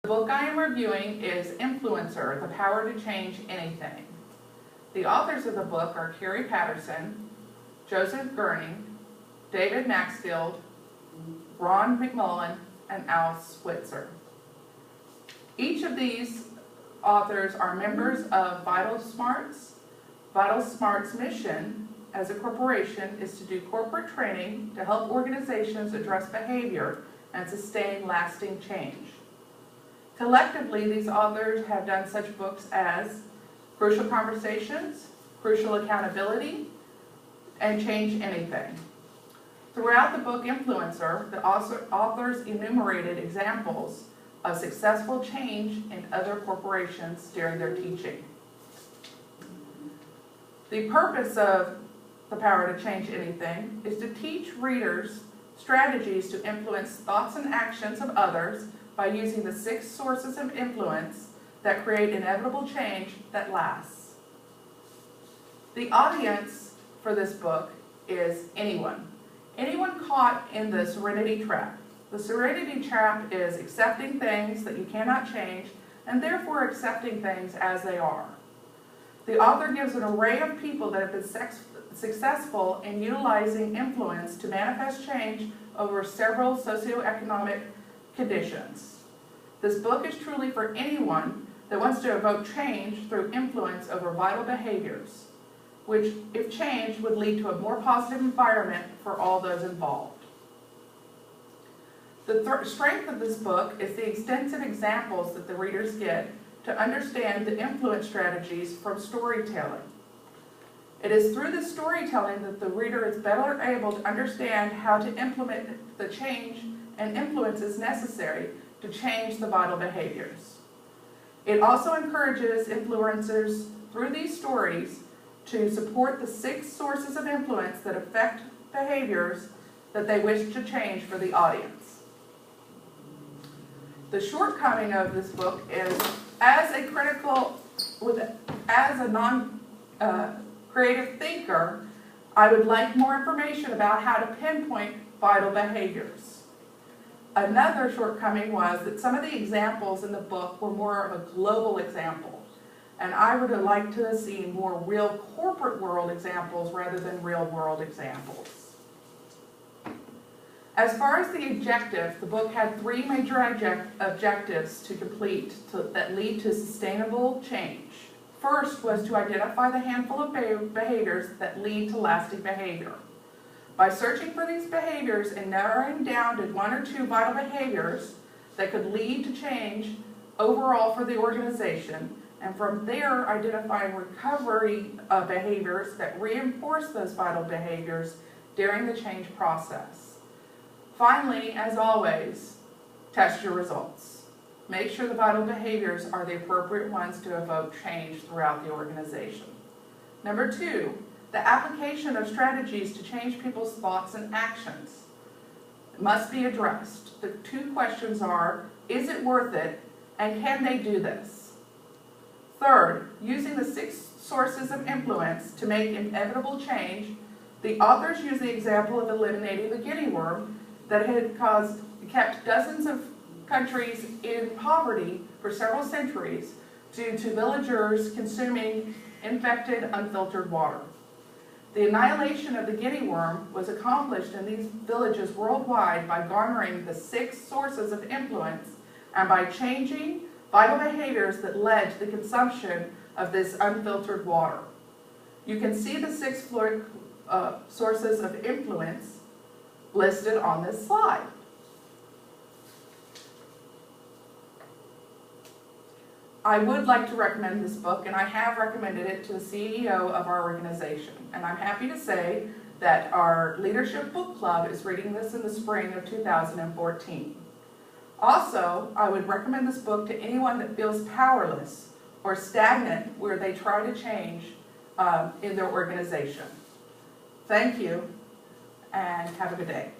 The book I am reviewing is Influencer, The Power to Change Anything. The authors of the book are Carrie Patterson, Joseph Gurney, David Maxfield, Ron McMullen, and Al Switzer. Each of these authors are members of Vital Smarts. Vital Smarts' mission as a corporation is to do corporate training to help organizations address behavior and sustain lasting change. Collectively, these authors have done such books as Crucial Conversations, Crucial Accountability, and Change Anything. Throughout the book Influencer, the authors enumerated examples of successful change in other corporations during their teaching. The purpose of The Power to Change Anything is to teach readers strategies to influence thoughts and actions of others by using the 6 sources of influence that create inevitable change that lasts. The audience for this book is anyone. Anyone caught in the serenity trap. The serenity trap is accepting things that you cannot change and therefore accepting things as they are. The author gives an array of people that have been successful in utilizing influence to manifest change over several socioeconomic conditions. This book is truly for anyone that wants to evoke change through influence over vital behaviors, which, if changed, would lead to a more positive environment for all those involved. The strength of this book is the extensive examples that the readers get to understand the influence strategies from storytelling. It is through this storytelling that the reader is better able to understand how to implement the change and influences necessary to change the vital behaviors. It also encourages influencers through these stories to support the 6 sources of influence that affect behaviors that they wish to change for the audience. The shortcoming of this book is, as a non-creative thinker, I would like more information about how to pinpoint vital behaviors. Another shortcoming was that some of the examples in the book were more of a global example, and I would have liked to have seen more real corporate world examples rather than real world examples. As far as the objective, the book had 3 major objectives to complete that lead to sustainable change. First was to identify the handful of behaviors that lead to lasting behavior. By searching for these behaviors and narrowing down to 1 or 2 vital behaviors that could lead to change overall for the organization, and from there identifying recovery behaviors that reinforce those vital behaviors during the change process. Finally, as always, test your results. Make sure the vital behaviors are the appropriate ones to evoke change throughout the organization. Number 2, the application of strategies to change people's thoughts and actions must be addressed. The 2 questions are, is it worth it, and can they do this? Third, using the 6 sources of influence to make inevitable change, the authors use the example of eliminating the guinea worm that had kept dozens of countries in poverty for several centuries due to villagers consuming infected, unfiltered water. The annihilation of the guinea worm was accomplished in these villages worldwide by garnering the 6 sources of influence and by changing vital behaviors that led to the consumption of this unfiltered water. You can see the 6 sources of influence listed on this slide. I would like to recommend this book, and I have recommended it to the CEO of our organization. And I'm happy to say that our Leadership Book Club is reading this in the spring of 2014. Also, I would recommend this book to anyone that feels powerless or stagnant where they try to change in their organization. Thank you, and have a good day.